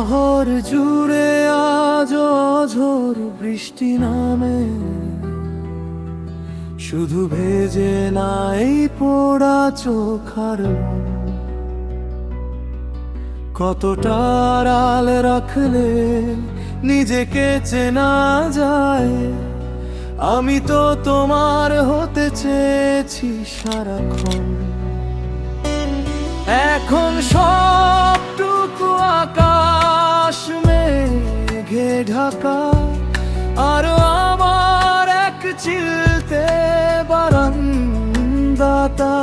শহর জুড়ে আজ অঝোর বৃষ্টি নামে, শুধু ভেজে নাই পোড়া চোখার মন। কতটা আড়াল রাখলে নিজেকে চেনা যায়, আমি তো তোমার হতে চেয়েছি সারাক্ষণ। এখন সবটুকু আকাশ মেঘে ঢাকা, আর আমার এক চিলতে বারান্দাটা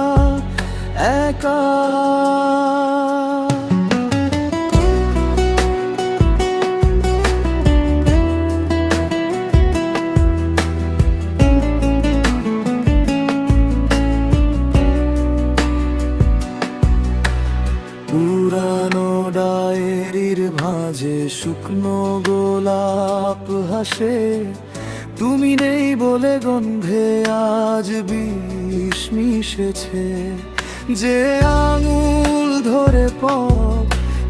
একা। পুরানো ডায়েরির ভাঁজে শুকনো গোলাপ হাসে, তুমি নেই বলে গন্ধে আজ বিষ মিশেছে। যে আঙুল ধরে পথ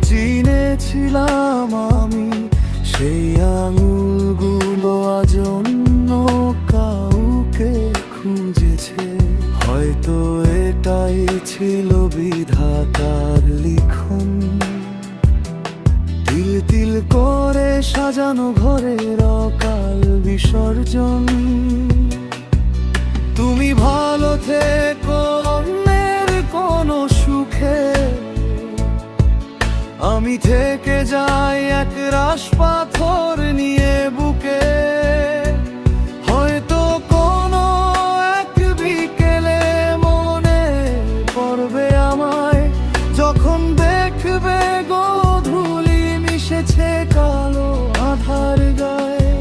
চিনেছিলাম আমি, সেই আঙুলগুলো আজ অন্য কাউকে খুঁজেছে। হয়তো এটাই ছিল বিধাতার লিখন, তিল তিল করে সাজানো ঘরের অকাল বিসর্জন। তুমি ভালো থেকো অন্যের কোনো সুখে, আমি থেকে যাই এক রাশ পাথর নিয়ে বুকে। হয়তো কোনো এক বিকেলে মনে পড়বে আমায়, যখন দেখবে গোধূলি মিশেছে কালো আধার গায়ে।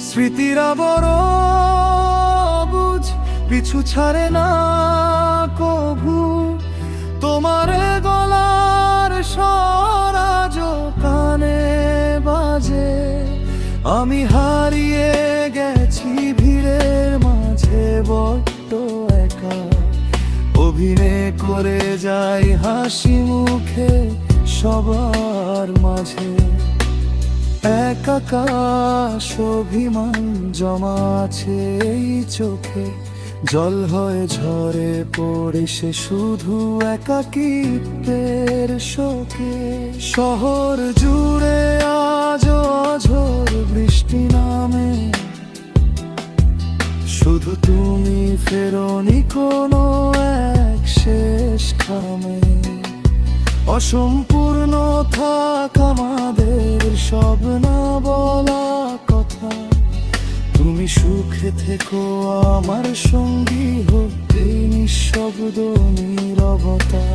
স্মৃতিরা বড় বুঝ পিছু ছাড়ে না কভু, তোমার গলার স্বর আজও কানে বাজে। আমি হারিয়ে গেছি ভিড়ের মাঝে বড্ড একা, অভিনয় করে যাই হাসি মুখে সবার মাঝে। এক আকাশ অভিমান জমা আছে এই চোখে, জল হয়ে ঝরে পড়ে সে শুধু একাকিত্বের শোকে। শহর জুড়ে আজ অঝোর বৃষ্টি নামে, শুধু তুমি ফেরোনি কোনো এক শেষ খামে। অসম্পূর্ণ থাক আমাদের সব না বলা কথা, তুমি সুখে থেকো আমার সঙ্গী হোক এই নিঃশব্দ নীরবতা।